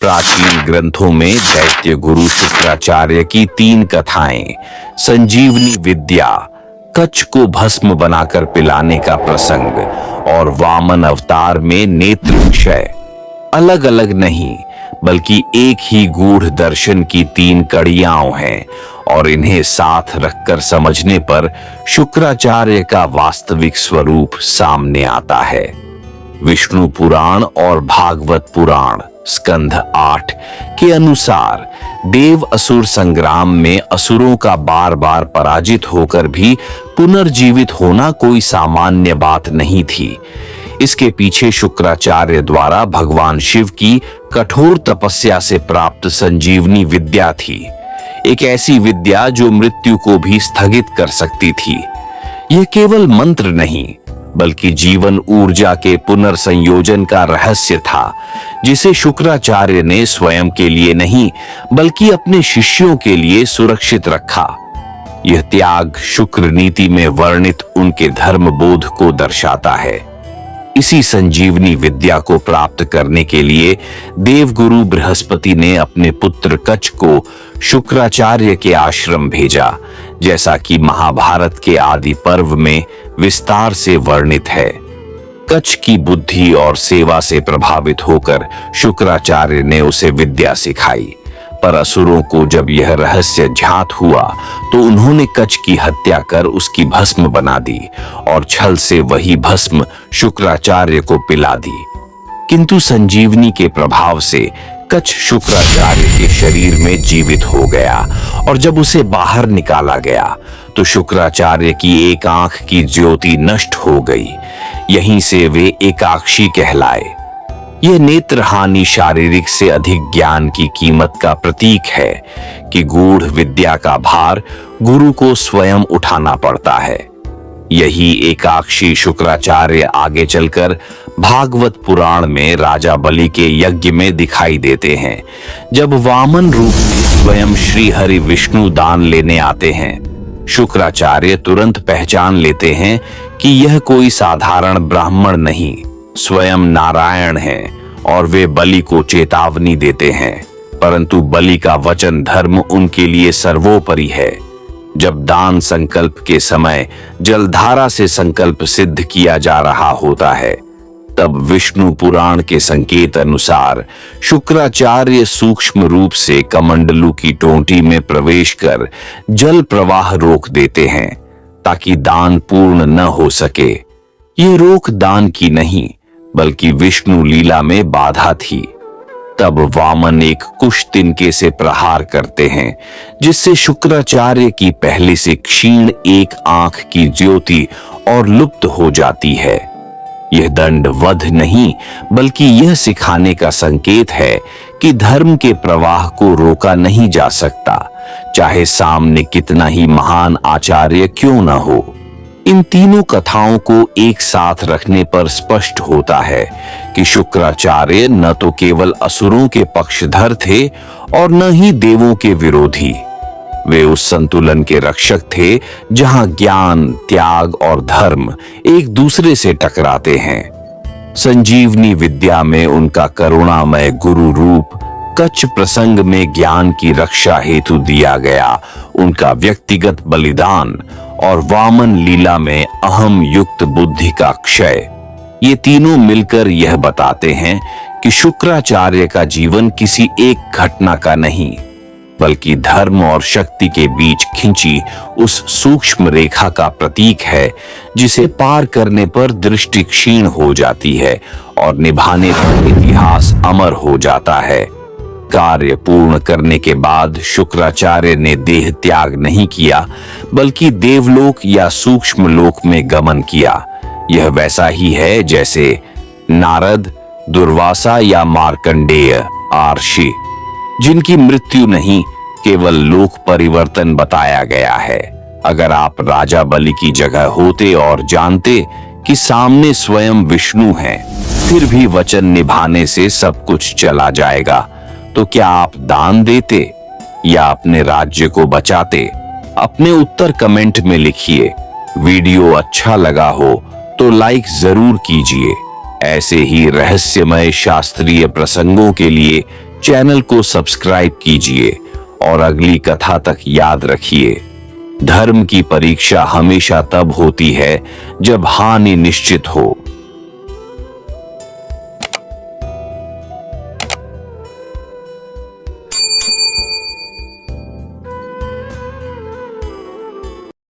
प्राचीन ग्रंथों में दैत्य गुरु शुक्राचार्य की 3 कथाएं, संजीवनी विद्या, कच्छ को भस्म बनाकर पिलाने का प्रसंग और वामन अवतार में नेत्र विषय अलग अलग नहीं बल्कि एक ही गूढ़ दर्शन की 3 कड़ियां हैं और इन्हें साथ रखकर समझने पर शुक्राचार्य का वास्तविक स्वरूप सामने आता है। विष्णु पुराण और भागवत पुराण स्कंध 8 के अनुसार देव असुर संग्राम में असुरों का बार बार पराजित होकर भी पुनर्जीवित होना कोई सामान्य बात नहीं थी। इसके पीछे शुक्राचार्य द्वारा भगवान शिव की कठोर तपस्या से प्राप्त संजीवनी विद्या थी, एक ऐसी विद्या जो मृत्यु को भी स्थगित कर सकती थी। यह केवल मंत्र नहीं बल्कि जीवन ऊर्जा के पुनर्संयोजन का रहस्य था, जिसे शुक्राचार्य ने स्वयं के लिए नहीं बल्कि अपने शिष्यों के लिए सुरक्षित रखा। यह त्याग शुक्र नीति में वर्णित उनके धर्म बोध को दर्शाता है। इसी संजीवनी विद्या को प्राप्त करने के लिए देवगुरु बृहस्पति ने अपने पुत्र कच्छ को शुक्राचार्य के आश्रम भेजा, जैसा कि महाभारत के आदि पर्व में विस्तार से वर्णित है। कच्छ की बुद्धि और सेवा से प्रभावित होकर शुक्राचार्य ने उसे विद्या सिखाई, पर असुरों को जब यह रहस्य ज्ञात हुआ तो उन्होंने कच्छ की हत्या कर उसकी भस्म बना दी और छल से वही भस्म शुक्राचार्य को पिला दी। किंतु संजीवनी के प्रभाव से कच्छ शुक्राचार्य के शरीर में जीवित हो गया और जब उसे बाहर निकाला गया तो शुक्राचार्य की एक आंख की ज्योति नष्ट हो गई। यहीं से वे एकाक्षी कहलाए। यह नेत्र हानि शारीरिक से अधिक ज्ञान की कीमत का प्रतीक है कि गूढ़ विद्या का भार गुरु को स्वयं उठाना पड़ता है। यही एकाक्षी शुक्राचार्य आगे चलकर भागवत पुराण में राजा बलि के यज्ञ में दिखाई देते हैं, जब वामन रूप में स्वयं श्री हरि विष्णु दान लेने आते हैं। शुक्राचार्य तुरंत पहचान लेते हैं कि यह कोई साधारण ब्राह्मण नहीं, स्वयं नारायण हैं और वे बलि को चेतावनी देते हैं, परंतु बलि का वचन धर्म उनके लिए सर्वोपरि है। जब दान संकल्प के समय जलधारा से संकल्प सिद्ध किया जा रहा होता है, तब विष्णु पुराण के संकेत अनुसार शुक्राचार्य सूक्ष्म रूप से कमंडलू की टोंटी में प्रवेश कर जल प्रवाह रोक देते हैं ताकि दान पूर्ण न हो सके। ये रोक दान की नहीं बल्कि विष्णु लीला में बाधा थी। तब वामन एक कुश तिनके से प्रहार करते हैं, जिससे शुक्राचार्य की पहले से क्षीण एक आंख की ज्योति और लुप्त हो जाती है। यह दंड वध नहीं बल्कि यह सिखाने का संकेत है कि धर्म के प्रवाह को रोका नहीं जा सकता, चाहे सामने कितना ही महान आचार्य क्यों न हो। इन तीनों कथाओं को एक साथ रखने पर स्पष्ट होता है कि शुक्राचार्य न तो केवल असुरों के पक्षधर थे और न ही देवों के विरोधी। वे उस संतुलन के रक्षक थे जहां ज्ञान, त्याग और धर्म एक दूसरे से टकराते हैं। संजीवनी विद्या में उनका करुणामय गुरु रूप, कच्छ प्रसंग में ज्ञान की रक्षा हेतु दिया गया उनका व्यक्तिगत बलिदान और वामन लीला में अहम युक्त बुद्धि का क्षय, ये तीनों मिलकर यह बताते हैं कि शुक्राचार्य का जीवन किसी एक घटना का नहीं बल्कि धर्म और शक्ति के बीच खिंची उस सूक्ष्म रेखा का प्रतीक है, जिसे पार करने पर दृष्टि क्षीण हो जाती है और निभाने पर इतिहास अमर हो जाता है। कार्य पूर्ण करने के बाद शुक्राचार्य ने देह त्याग नहीं किया बल्कि देवलोक या सूक्ष्म लोक में गमन किया। यह वैसा ही है जैसे नारद, दुर्वासा या मार्कंडेय आर्षि, जिनकी मृत्यु नहीं केवल लोक परिवर्तन बताया गया है। अगर आप राजा बलि की जगह होते और जानते कि सामने स्वयं विष्णु हैं, फिर भी वचन निभाने से सब कुछ चला जाएगा, तो क्या आप दान देते या अपने राज्य को बचाते? अपने उत्तर कमेंट में लिखिए। वीडियो अच्छा लगा हो तो लाइक जरूर कीजिए। ऐसे ही रहस्यमय शास्त्रीय प्रसंगों के लिए चैनल को सब्सक्राइब कीजिए और अगली कथा तक याद रखिए, धर्म की परीक्षा हमेशा तब होती है जब हानि निश्चित हो